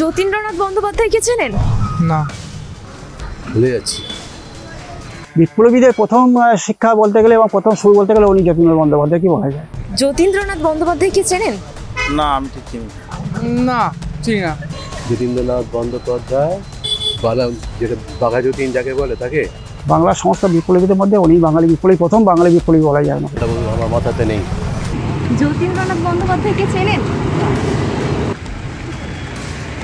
যতীন্দ্রনাথ বন্দ্যোপাধ্যায়কে চেনেন? না, ভুলে যাচ্ছি। বিপ্লবীদের প্রথম শিক্ষা বলতে গেলে এবং প্রথম শুরু বলতে গেলে উনি যতীন্দ্রনাথ বন্দ্যোপাধ্যায় কি বলা যায়। যতীন্দ্রনাথ বন্দ্যোপাধ্যায়কে চেনেন? না, আমি ঠিক চিনি না, চিনি না। যতীন্দ্রনাথ বন্দ্যোপাধ্যায় যেটা বাঘা যতীন যাকে বলে তাকে বাংলার সমস্ত বিপ্লবীদের মধ্যে উনি বাঙালি বিপ্লবী, প্রথম বাঙালি বিপ্লবী বলা যায় না। আমার মাথাতে নেই। যতীন্দ্রনাথ বন্দ্যোপাধ্যায়কে চেনেন?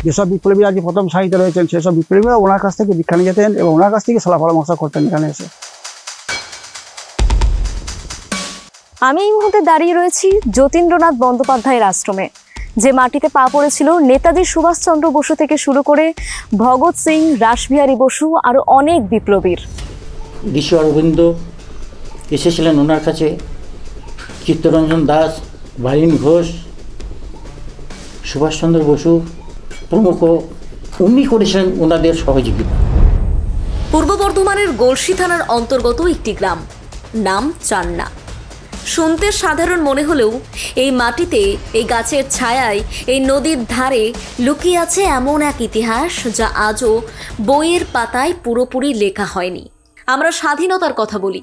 যেসব বিপ্লবী আজ প্রথম সাহিত্য রয়েছেন সেসব বিপ্লবীরা ওনার কাছ থেকে দীক্ষা নিয়ে যেতেন এবং ওনার কাছ থেকে সালা পরামর্শ করতেন এখানে এসে। আমি এই মুহূর্তে দাঁড়িয়ে রয়েছি যতীন্দ্রনাথ বন্দ্যোপাধ্যায়ের আশ্রমে, যে মাটিতে পা পড়েছিল নেতাজি সুভাষচন্দ্র বসু থেকে শুরু করে ভগৎ সিং, রাসবিহারী বসু আরও অনেক বিপ্লবীর। ঋষি অরবিন্দ এসেছিলেন ওনার কাছে, চিত্তরঞ্জন দাস, বালীন ঘোষ, সুভাষচন্দ্র বসু প্রমুখ উনি করেছিলেন ওনাদের সহযোগিতা। পূর্ব বর্ধমানের গলসি থানার অন্তর্গত একটি গ্রাম, নাম চান্না। শুনতে সাধারণ মনে হলেও এই মাটিতে, এই গাছের ছায়ায়, এই নদীর ধারে লুকিয়ে আছে এমন এক ইতিহাস যা আজও বইয়ের পাতায় পুরোপুরি লেখা হয়নি। আমরা স্বাধীনতার কথা বলি,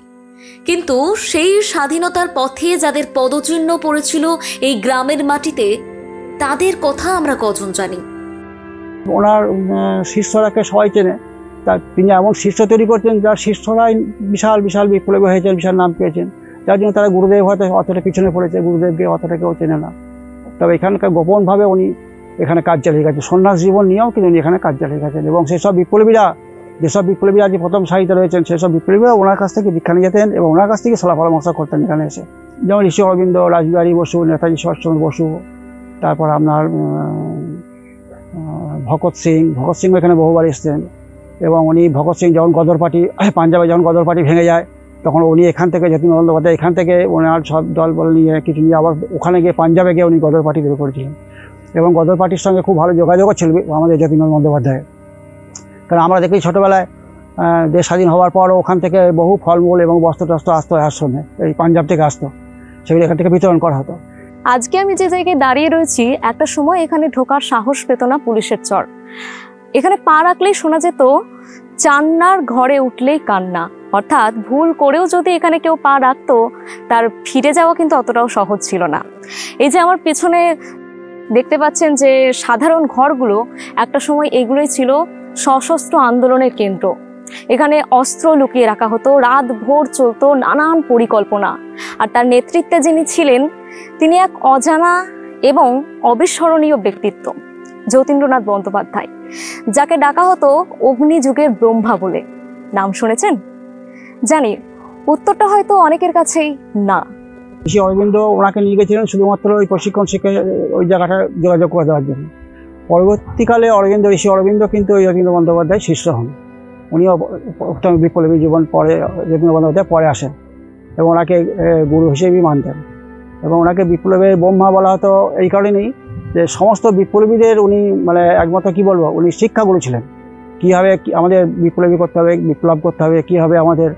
কিন্তু সেই স্বাধীনতার পথে যাদের পদচিহ্ন পড়েছিল এই গ্রামের মাটিতে, তাদের কথা আমরা কজন জানি? ওনার শিষ্যরাকে সবাই চেনে। তিনি এমন শিষ্য তৈরি করছেন যার শিষ্যরাই বিশাল বিশাল বিপ্লবী হয়েছেন, বিশাল নাম পেয়েছেন, যার জন্য তারা গুরুদেব হয়তো অতটা পিছনে পড়েছে, গুরুদেবকে অতটা কেউ চেনে না। তবে এখানকার গোপনভাবে উনি এখানে কাজ চালিয়ে গেছেন, সন্ন্যাস জীবন নিয়েও কিন্তু উনি এখানে কাজ চালিয়ে গেছেন। এবং সেসব বিপ্লবীরা, যেসব বিপ্লবীরা আজ প্রথম সাহিত্য রয়েছেন সেসব বিপ্লবীরা ওনার কাছ থেকে দীক্ষা নিয়ে যেতেন এবং ওনার কাছ থেকে সালা পরামর্শ করতেন এখানে এসে। যেমন ঋষি অরবিন্দ, রাসবিহারী বসু, নেতাজি সুভাষচন্দ্র বসু, তারপর আপনার ভগৎ সিং এখানে বহুবার এসছেন। এবং উনি ভগৎ সিং যখন গদর পার্টি, পাঞ্জাবে যখন গদর পার্টি ভেঙে যায়, তখন উনি এখান থেকে, যতীন্দ্রনাথ বন্দ্যোপাধ্যায় এখান থেকে ওনার সব দল বল নিয়ে কিছু নিয়ে আবার ওখানে গিয়ে পাঞ্জাবে গিয়ে উনি গদর পার্টি বের করেছিলেন। এবং গদর পার্টির সঙ্গে খুব ভালো যোগাযোগও ছিল আমাদের যতীন্দ্রনাথ বন্দ্যোপাধ্যায়। কারণ আমরা দেখি ছোটোবেলায় দেশ স্বাধীন হওয়ার পরও ওখান থেকে বহু ফলমূল এবং বস্ত্র টস্ত্র আসতো আশ্রমে, এই পাঞ্জাব থেকে আসতো, সেগুলো এখান থেকে বিতরণ করা হতো। আজকে আমি যে জায়গায় দাঁড়িয়ে রয়েছি, একটা সময় এখানে ঢোকার সাহস পেত না পুলিশের চর। এখানে পা রাখলেই শোনা যেত চান্নার ঘরে উঠলেই কান্না। অর্থাৎ ভুল করেও যদি এখানে কেউ পা রাখতো, তার ফিরে যাওয়া কিন্তু অতটাও সহজ ছিল না। এই যে আমার পেছনে দেখতে পাচ্ছেন যে সাধারণ ঘরগুলো, একটা সময় এগুলোই ছিল সশস্ত্র আন্দোলনের কেন্দ্র। এখানে অস্ত্র লুকিয়ে রাখা হতো, রাত ভোর চলতো নানান পরিকল্পনা। আর তার নেতৃত্বে যিনি ছিলেন, তিনি এক অজানা এবং অবিস্মরণীয় ব্যক্তিত্ব, যতীন্দ্রনাথ বন্দ্যোপাধ্যায়, যাকে ডাকা হতো অগ্নিযুগের ব্রহ্মা বলে। নাম শুনেছেন? জানি উত্তরটা হয়তো অনেকের কাছেই না। ঋষি অরবিন্দ ওনাকে নিয়ে গেছিলেন শুধুমাত্র ওই প্রশিক্ষণ শিখে ওই জায়গাটা যোগাযোগ করে দেওয়ার জন্য। পরবর্তীকালে ঋষি অরবিন্দ কিন্তু ওই যতীন্দ্র বন্দ্যোপাধ্যায় শিষ্য হন। উনিও প্রথম বিপ্লবী জীবন পরে যতীন্দ্র বন্দ্যোপাধ্যায় পরে আসেন এবং ওনাকে গুরু হিসেবেই মানতেন। এবং ওনাকে বিপ্লবের ব্রহ্মা বলা হতো এই কারণেই যে সমস্ত বিপ্লবীদের উনি মানে একমাত্র কী বলবো, উনি শিক্ষাগুরু ছিলেন। কীভাবে আমাদের বিপ্লবী করতে হবে, বিপ্লব করতে হবে, কীভাবে আমাদের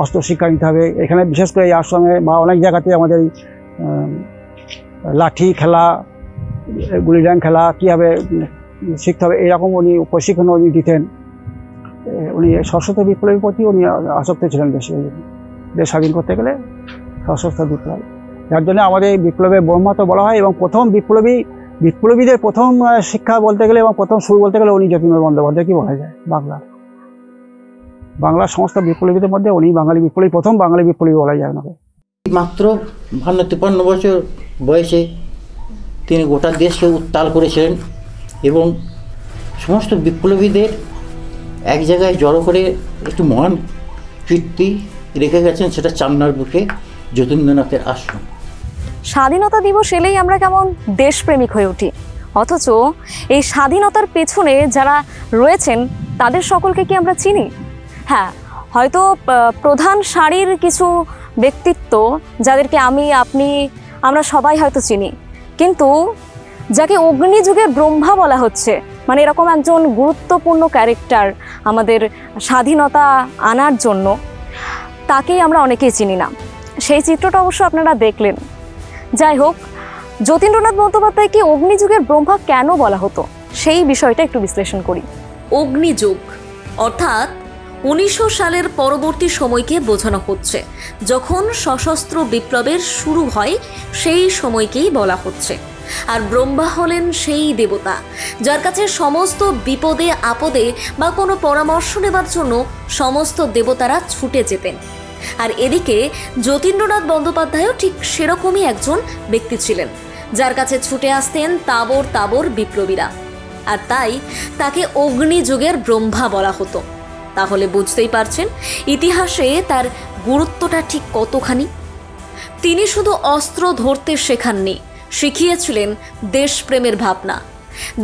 অস্ত্র শিক্ষা নিতে হবে। এখানে বিশেষ করে এই আশ্রমে বা অনেক জায়গাতে আমাদের লাঠি খেলা, গুলি ড্যাং খেলা কীভাবে শিখতে হবে, এরকম উনি প্রশিক্ষণ উনি দিতেন। উনি সশস্ত্র বিপ্লবীর প্রতি উনি আসক্ত ছিলেন বেশি। দেশ স্বাধীন করতে গেলে সশস্ত্র বিপ্লব, যার জন্য আমাদের বিপ্লবের ব্রহ্মা তো বলা হয়। এবং প্রথম বিপ্লবীদের প্রথম শিক্ষা বলতে গেলে এবং প্রথম শুরু বলতে গেলে উনি যতীন্দ্রনাথ বন্দ্যোপাধ্যায় কি বলা যায়। বাংলার সমস্ত বিপ্লবীদের মধ্যে উনি বাঙালি বিপ্লবী, প্রথম বাঙালি বিপ্লবী বলা যায় ওনাকে। মাত্র 52-53 বছর বয়সে তিনি গোটা দেশকে উত্তাল করেছিলেন এবং সমস্ত বিপ্লবীদের এক জায়গায় জড়ো করে একটি মহান কীর্তি রেখে গেছেন, সেটা চান্নার বুকে যতীন্দ্রনাথের আশ্রম। স্বাধীনতা দিবস এলেই আমরা কেমন দেশপ্রেমিক হয়ে উঠি, অথচ এই স্বাধীনতার পেছনে যারা রয়েছেন তাদের সকলকে কি আমরা চিনি? হ্যাঁ, হয়তো প্রধান সারির কিছু ব্যক্তিত্ব যাদেরকে আমি, আপনি, আমরা সবাই হয়তো চিনি, কিন্তু যাকে অগ্নিযুগের ব্রহ্মা বলা হচ্ছে, মানে এরকম একজন গুরুত্বপূর্ণ ক্যারেক্টার আমাদের স্বাধীনতা আনার জন্য, তাকেই আমরা অনেকেই চিনি না। সেই চিত্রটা অবশ্য আপনারা দেখলেন। যাই হোক, যতীন্দ্রনাথ বন্দ্যোপাধ্যায়কে অগ্নিযুগের ব্রহ্মা কেন বলা হতো সেই বিষয়টা একটু বিশ্লেষণ করি। অগ্নিযুগ অর্থাৎ 1900 সালের পরবর্তী সময়কে বোঝানো হচ্ছে। যখন সশস্ত্র বিপ্লবের শুরু হয় সেই সময়কেই বলা হচ্ছে। আর ব্রহ্মা হলেন সেই দেবতা যার কাছে সমস্ত বিপদে আপদে বা কোনো পরামর্শ নেবার জন্য সমস্ত দেবতারা ছুটে যেতেন। আর এদিকে যতীন্দ্রনাথ বন্দ্যোপাধ্যায়ও ঠিক সেরকমই একজন ব্যক্তি ছিলেন যার কাছে ছুটে আসতেন তাবর তাবর বিপ্লবীরা। আর তাই তাকে অগ্নিযুগের ব্রহ্মা বলা হতো। তাহলে বুঝতেই পারছেন ইতিহাসে তার গুরুত্বটা ঠিক কতখানি। তিনি শুধু অস্ত্র ধরতে শেখাননি, শিখিয়েছিলেন দেশপ্রেমের ভাবনা।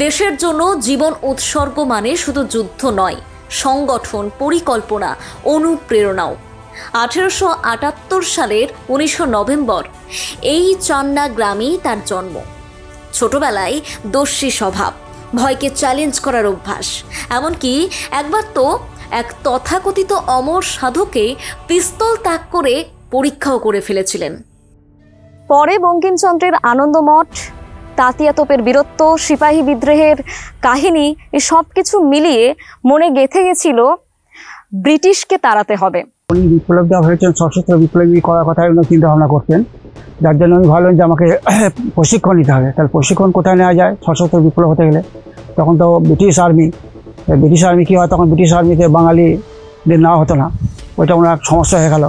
দেশের জন্য জীবন উৎসর্গ মানে শুধু যুদ্ধ নয়, সংগঠন, পরিকল্পনা, অনুপ্রেরণাও। 1878 সালের 19 নভেম্বর এই চান্না গ্রামেই তার জন্ম। ছোটবেলায় দস্যি স্বভাব, ভয়কে চ্যালেঞ্জ করার অভ্যাস, এমনকি একবার তো এক তথাকথিত অমর সাধুকে পিস্তল তাক করে পরীক্ষাও করে ফেলেছিলেন। পরে বঙ্কিমচন্দ্রের আনন্দমঠ, তাতিয়া তোপের বীরত্ব, সিপাহী বিদ্রোহের কাহিনী, এই সব কিছু মিলিয়ে মনে গেঁথে গেছিল ব্রিটিশকে তাড়াতে হবে। উনি বিপ্লবটা হয়েছেন, সশস্ত্র বিপ্লবী করার কথা উনি চিন্তা ভাবনা করতেন। যার জন্য উনি ভাবলেন যে আমাকে প্রশিক্ষণ নিতে হবে। তাহলে প্রশিক্ষণ কোথায় নেওয়া যায় সশস্ত্র বিপ্লব হতে গেলে? তখন তো ব্রিটিশ আর্মি কী হয়, তখন ব্রিটিশ আর্মিতে বাঙালিদের নেওয়া হতো না। ওইটা ওনার সমস্যা হয়ে গেল।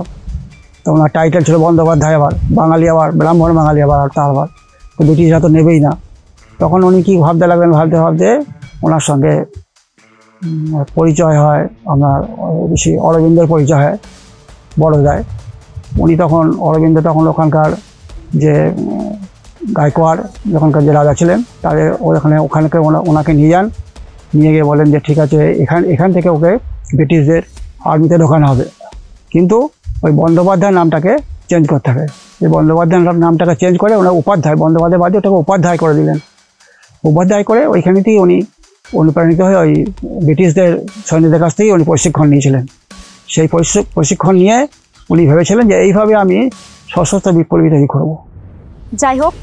তো ওনার টাইটেল ছিল বন্দ্যোপাধ্যায়, আবার বাঙালি, আবার ব্রাহ্মণ বাঙালি, আবার তো ব্রিটিশরা তো নেবেই না। তখন উনি কী ভাবতে লাগলেন, ভাবতে ওনার সঙ্গে পরিচয় হয়, আপনার বেশি অরবিন্দের পরিচয় হয় বড়দায়। উনি তখন অরবিন্দ তখন ওখানকার যে গায়কোয়াড় যখনকার যে রাজা ছিলেন তাদের ওখানকে ওনাকে নিয়ে যান। নিয়ে গিয়ে বলেন যে ঠিক আছে, এখান থেকে ওকে ব্রিটিশদের আর্মিতে ঢোকানো হবে, কিন্তু ওই বন্দ্যোপাধ্যায় নামটাকে চেঞ্জ করতে হবে। এই বন্দ্যোপাধ্যায় নামটাকে চেঞ্জ করে ওনার উপাধ্যায়, বন্দ্যোপাধ্যায় বাদে ওটাকে উপাধ্যায় করে দিলেন। উপাধ্যায় করে ওইখানে থেকেই উনি অনুপ্রাণিত হয়ে ওই ব্রিটিশদের সৈন্যদের কাছ থেকেই উনি প্রশিক্ষণ নিয়েছিলেন। সেই প্রশিক্ষণ নিয়ে উনি ভেবেছিলেন যে এইভাবে আমি সশস্ত্র বিপ্লবী তৈরি করব। যাই হোক,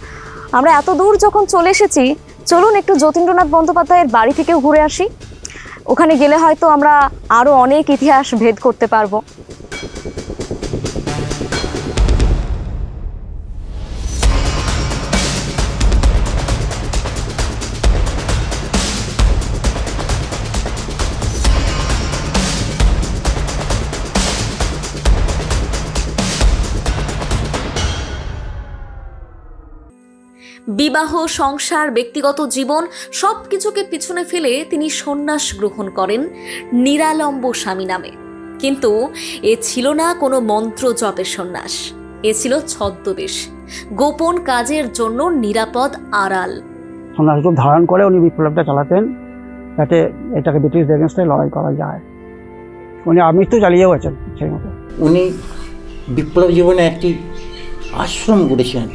আমরা এত দূর যখন চলে এসেছি, চলুন একটু যতীন্দ্রনাথ বন্দ্যোপাধ্যায়ের বাড়ি থেকেও ঘুরে আসি। ওখানে গেলে হয়তো আমরা আরও অনেক ইতিহাস ভেদ করতে পারবো। বিবাহ, সংসার, ব্যক্তিগত জীবন সব কিছুকে পিছনে ফেলে তিনি সন্ন্যাস গ্রহণ করেন নিরালম্ব স্বামী নামে। কিন্তু এ ছিল না কোনো মন্ত্র জপের সন্ন্যাস, এ ছিল ছদ্মবেশ, গোপন কাজের জন্য নিরাপদ আড়াল। সন্ন্যাস রূপ ধারণ করে উনি বিপ্লবটা চালাতেন, যাতে এটাকে ব্রিটিশদের এগেনস্টে লড়াই করা যায়। উনি আমৃত্যু চালিয়েও গেছেন সেই মতো। উনি বিপ্লব জীবনে একটি আশ্রম গড়েছিলেন।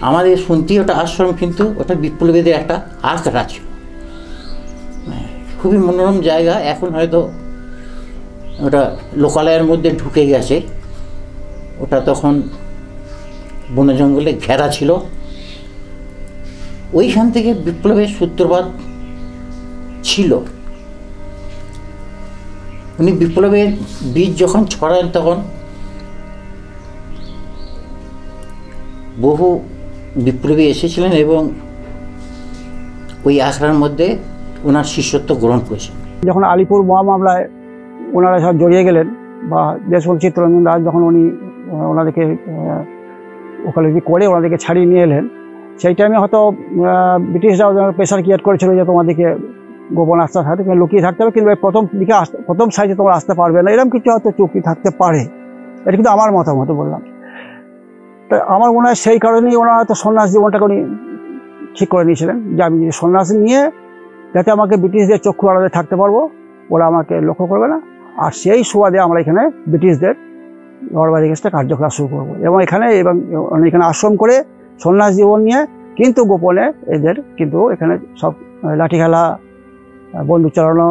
আমাদের শুনতে ওটা আশ্রম, কিন্তু ওটা বিপ্লবীদের একটা আখড়া ছিল। খুবই মনোরম জায়গা। এখন হয়তো ওটা লোকালয়ের মধ্যে ঢুকে গেছে। ওটা তখন বন জঙ্গলে ঘেরা ছিল। ওইখান থেকে বিপ্লবের সূত্রপাত ছিল। উনি বিপ্লবের বীজ যখন ছড়ান তখন বহু বিপ্লবী এসেছিলেন এবং ওই আখড়ার মধ্যে ওনার শিষ্যত্ব গ্রহণ করেছেন। যখন আলিপুর মহামামলায় ওনারা সব জড়িয়ে গেলেন, বা দেশবন্ধু চিত্তরঞ্জন দাস যখন উনি ওনাদেরকে ওকালতি করে ওনাদেরকে ছাড়িয়ে নিয়ে এলেন, সেই টাইমে হয়তো ব্রিটিশরাও প্রেশার ক্রিয়েট করেছিল যে তোমাদেরকে গোপন আস্তে থাকতে লুকিয়ে থাকতে হবে, কিন্তু প্রথম সাইজে তোমরা আসতে পারবে না, এরকম কিছু হয়তো চুক্তি থাকতে পারে। এটা কিন্তু আমার মতামত বললাম। তো আমার মনে হয় সেই কারণেই ওনারা হয়তো সন্ন্যাস জীবনটাকে উনি ঠিক করে নিয়েছিলেন, যে আমি যদি সন্ন্যাস নিয়ে যাতে আমাকে ব্রিটিশদের চক্ষু আড়ালে থাকতে পারবো, ওরা আমাকে লক্ষ্য করবে না। আর সেই সুবাদে আমরা এখানে ব্রিটিশদের লড়াই এগেন্সটে কার্যকলাপ শুরু করবো। এবং এখানে আশ্রম করে সন্ন্যাস জীবন নিয়ে কিন্তু গোপনে এদের কিন্তু এখানে সব লাঠি খেলা, বন্দুক চালানো,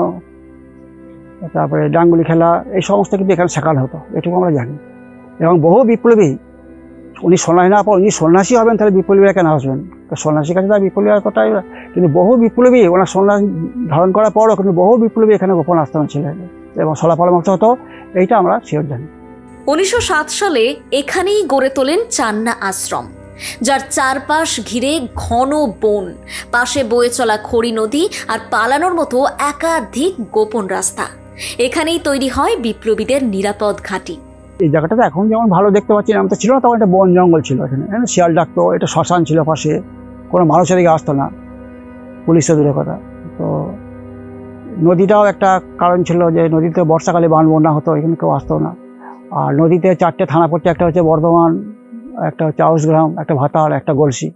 তারপরে ডাঙ্গুলি খেলা, এই সমস্ত কিন্তু এখানে শেখানো হতো, এটুকু আমরা জানি। এবং বহু বিপ্লবী, উনি সন্ন্যাসী না উনি সন্ন্যাসী হবেন তাহলে বিপ্লবীরা কেন আসবেন? সন্ন্যাসীর কাছে তার বিপ্লবী আর কথাই, কিন্তু বহু বিপ্লবী ওনার সন্ন্যাস ধারণ করার পরও কিন্তু বহু বিপ্লবী এখানে গোপন আস্থান ছিলেন এবং সলা পরামর্শ হতো, এইটা আমরা শিওর জানি। 1907 সালে এখানেই গড়ে তোলেন চান্না আশ্রম, যার চারপাশ ঘিরে ঘন বন, পাশে বয়ে চলা খড়ি নদী আর পালানোর মতো একাধিক গোপন রাস্তা। এখানেই তৈরি হয় বিপ্লবীদের নিরাপদ ঘাঁটি। এই জায়গাটাতে এখন যেমন ভালো দেখতে পাচ্ছি, নাম তো ছিল না, তখন একটা বন জঙ্গল ছিল এখানে, শিয়াল ডাকতো, এটা শ্মশান ছিল পাশে, কোনো মানুষের দিকে আসতো না, পুলিশের দূরের কথা। তো নদীটাও একটা কারণ ছিল যে নদীতে বর্ষাকালে বান বন্যা হতো, এখানে কেউ আসতো না। আর নদীতে 4টে থানা পড়ছে, একটা হচ্ছে বর্ধমান, একটা হচ্ছে আউসগ্রাম, একটা ভাতার, একটা গলসি।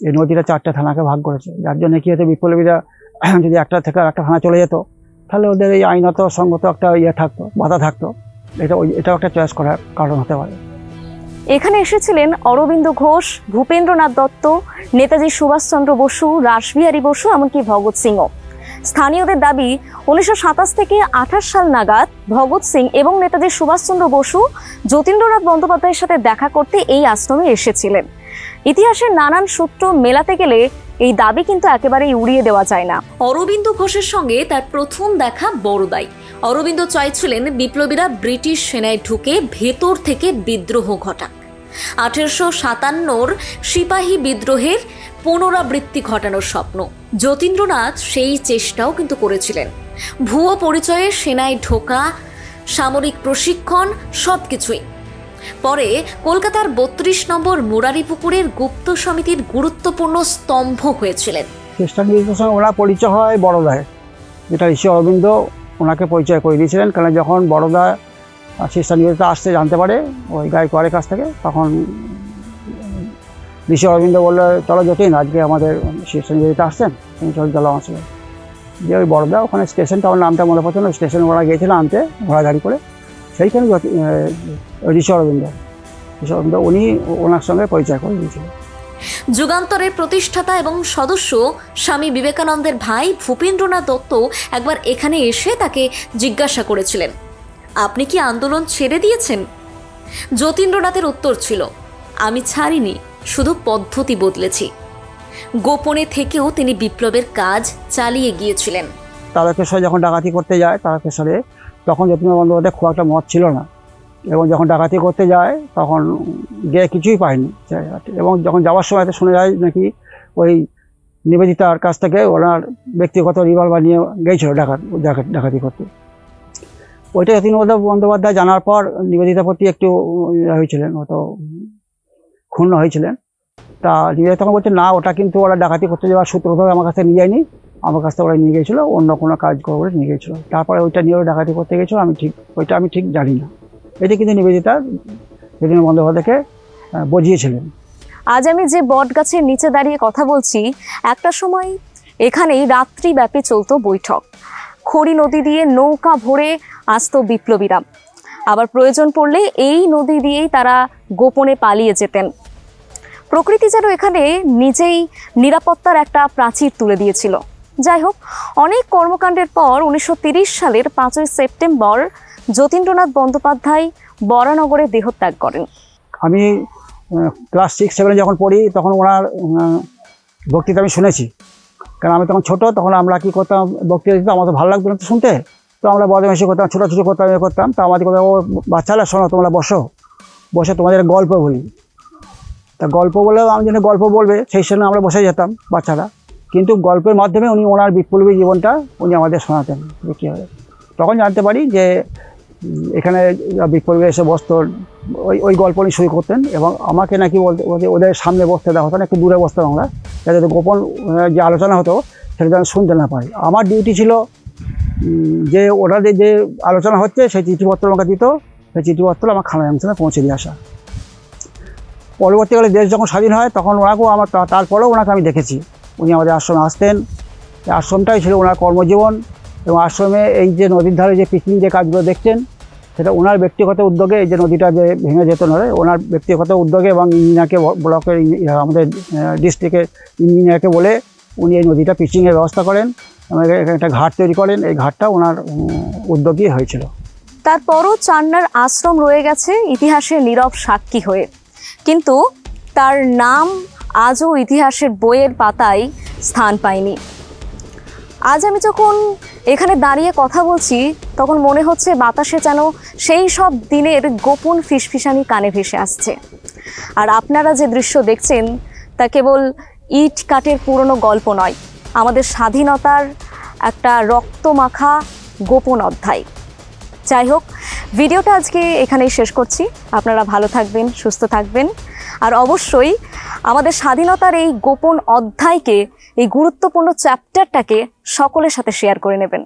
এই নদীটা 4টে থানাকে ভাগ করেছে, যার জন্য কি হতো, বিপ্লবীরা যদি একটা থেকে একটা থানা চলে যেত তাহলে ওদের এই আইনত সঙ্গত একটা থাকতো, বাধা থাকতো। এটাও একটা চয়েস করার কারণ হতে পারে। এখানে এসেছিলেন অরবিন্দ ঘোষ, ভূপেন্দ্রনাথ দত্ত, নেতাজি সুভাষচন্দ্র বসু, রাসবিহারী বসু, এমনকি ভগৎ সিংও। স্থানীয়দের দাবি 1927 থেকে 28 সাল নাগাদ ভগৎ সিং এবং নেতাজি সুভাষচন্দ্র বসু যতীন্দ্রনাথ বন্দ্যোপাধ্যায়ের সাথে দেখা করতে এই আশ্রমে এসেছিলেন। ইতিহাসের নানান সূত্র মেলাতে গেলে এই দাবি কিন্তু একেবারেই উড়িয়ে দেওয়া যায় না। অরবিন্দ ঘোষের সঙ্গে তার প্রথম দেখা বড়দাই। অরবিন্দ চাইছিলেন বিপ্লবীরা ব্রিটিশ সেনায় ঢুকে ভেতর থেকে বিদ্রোহ ঘটাক। 1857 সিপাহী বিদ্রোহের পুনরাবৃত্তি ঘটানোর স্বপ্ন। যতীন্দ্রনাথ সেই চেষ্টাও কিন্তু করেছিলেন। ভুয়ো পরিচয়ে সেনায় ঢোকা, সামরিক প্রশিক্ষণ, সবকিছুই। পরে কলকাতার 32 নম্বর মুরারিপুকুরের গুপ্ত সমিতির গুরুত্বপূর্ণ স্তম্ভ হয়েছিলেন। খ্রিস্টান সঙ্গে ওনার পরিচয় হয় বড়দায়, যেটা ঋষি অরবিন্দ ওনাকে পরিচয় করে দিয়েছিলেন। কারণ যখন বড়দা খ্রিস্টান আসতে জানতে পারে ওই গায়কওয়াড়ের কাছ থেকে, তখন ঋষি অরবিন্দ বললো, চলো যতীন, আজকে আমাদের খ্রিস্টান আসছেন, তুমি চলো আমার সঙ্গে। যে ওই বড়দা ওখানে স্টেশনটা, আমার নামটা মনে পড়ছে না, স্টেশনে ওরা গিয়েছিল আনতে ঘোড়া গাড়ি করে, সেইখানে ঋষি অরবিন্দ উনি ওনার সঙ্গে পরিচয় করে দিয়েছিলেন। যুগান্তরের প্রতিষ্ঠাতা এবং সদস্য স্বামী বিবেকানন্দের ভাই ভূপেন্দ্রনাথ দত্ত একবার এখানে এসে তাকে জিজ্ঞাসা করেছিলেন, আপনি কি আন্দোলন ছেড়ে দিয়েছেন? যতীন্দ্রনাথের উত্তর ছিল, আমি ছাড়িনি, শুধু পদ্ধতি বদলেছি। গোপনে থেকেও তিনি বিপ্লবের কাজ চালিয়ে গিয়েছিলেন। তারকেশ্বরে যখন ডাকাতি করতে যায়, তারকেশ্বরে তখন যতীন্দ্রনাথ বন্দ্যোপাধ্যায় খুব একটা মত ছিল না, এবং যখন ডাকাতি করতে যায় তখন গিয়ে কিছুই পায়নি। এবং যখন যাওয়ার সময় শুনে যায় নাকি ওই নিবেদিতার কাছ থেকে ওনার ব্যক্তিগত রিভলভার নিয়ে গিয়েছিল ডাকাতি করতে। ওইটা যতীন্দ্রনাথ বন্দ্যোপাধ্যায় জানার পর নিবেদিতার প্রতি একটু হয়েছিলেন, অত ক্ষুণ্ণ হয়েছিলেন। তা নিবেদিতা তখন বলছে, না, ওটা কিন্তু ওরা ডাকাতি করতে যাওয়ার সূত্র ধরে আমার কাছে নিয়ে যায়নি, আমার কাছ থেকে ওরা নিয়ে গিয়েছিলো, অন্য কোনো কাজ করে নিয়ে গিয়েছিলো। তারপরে ওইটা নিয়ে ডাকাতি করতে গেছিলো, আমি ঠিক জানি না। এটা কিন্তু নিবেদিতা যতীন্দ্রনাথ বন্দ্যোপাধ্যায়কে বুঝিয়েছিলেন। আজ আমি যে বট গাছের নিচে দাঁড়িয়ে কথা বলছি, একটা সময় এখানেই রাত্রিব্যাপী চলতো বৈঠক। খড়ি নদী দিয়ে নৌকা ভরে আসতো বিপ্লবীরা, আবার প্রয়োজন পড়লে এই নদী দিয়েই তারা গোপনে পালিয়ে যেতেন। প্রকৃতি যেন এখানে নিজেই নিরাপত্তার একটা প্রাচীর তুলে দিয়েছিল। যাই হোক, অনেক কর্মকাণ্ডের পর 1930 সালের 5ই সেপ্টেম্বর যতীন্দ্রনাথ বন্দ্যোপাধ্যায় বরানগরে দেহত্যাগ করেন। আমি ক্লাস 6-7 যখন পড়ি তখন ওনার বক্তৃতা আমি শুনেছি, কারণ আমি তখন ছোটো, তখন আমরা কী করতাম, বক্তৃতা দিতাম, আমার তো ভালো লাগতো না তো শুনতে, তো আমরা বদমাইশি করতাম, ছোটাছুটি করতাম। তা আমাদের কথা, ও বাচ্চারা শোনো, তোমরা বসে তোমাদের গল্প বলি। তা গল্প বলেও আমি যেন গল্প বলবে সেই সময় আমরা বসে যেতাম বাচ্চারা, কিন্তু গল্পের মাধ্যমে উনি ওনার বিপ্লবী জীবনটা উনি আমাদের শোনাতেন যে কী হয়। তখন জানতে পারি যে এখানে বিপ্লবী এসে বসত, ওই গল্প উনি শুরু করতেন, এবং আমাকে নাকি বলতে ওদের সামনে বসতে দেওয়া হতো না, একটু দূরে বসতাম আমরা, যাতে গোপন যে আলোচনা হতো সেটা যেন শুনতে না পারি। আমার ডিউটি ছিল যে ওনাদের যে আলোচনা হচ্ছে সেই চিঠিপত্র আমাকে দিত, সেই চিঠিপত্র আমার খানায় অঞ্চলে পৌঁছে দিয়ে আসা। পরবর্তীকালে দেশ যখন স্বাধীন হয় তখন ওনাকেও তারপরেও ওনাকে আমি দেখেছি, উনি আমাদের আশ্রমে আসতেন। এই আশ্রমটাই ছিল ওনার কর্মজীবন, এবং আশ্রমে এই যে নদীর ধারে যে পিকনিক যে কাজগুলো দেখছেন, সেটা ওনার ব্যক্তিগত উদ্যোগে, এই যে নদীটা যে ভেঙে যেত না, ওনার ব্যক্তিগত উদ্যোগে, এবং ইঞ্জিনিয়ারকে, ব্লকের আমাদের ডিস্ট্রিক্টের ইঞ্জিনিয়ারকে বলে উনি এই নদীটা পিচিংয়ের ব্যবস্থা করেন, একটা ঘাট তৈরি করেন। এই ঘাটটা ওনার উদ্যোগই হয়েছিল। তারপরও চান্নার আশ্রম রয়ে গেছে ইতিহাসের নীরব সাক্ষী হয়ে, কিন্তু তার নাম আজও ইতিহাসের বইয়ের পাতায় স্থান পায়নি। আজ আমি যখন এখানে দাঁড়িয়ে কথা বলছি তখন মনে হচ্ছে বাতাসে যেন সেই সব দিনের গোপন ফিসফিসানি কানে ভেসে আসছে। আর আপনারা যে দৃশ্য দেখছেন তা কেবল ইট কাঠের পুরনো গল্প নয়, আমাদের স্বাধীনতার একটা রক্তমাখা গোপন অধ্যায়। যাই হোক, ভিডিওটা আজকে এখানেই শেষ করছি। আপনারা ভালো থাকবেন, সুস্থ থাকবেন, আর অবশ্যই আমাদের স্বাধীনতার এই গোপন অধ্যায়কে, এই গুরুত্বপূর্ণ চ্যাপ্টারটাকে সকলের সাথে শেয়ার করে নেবেন।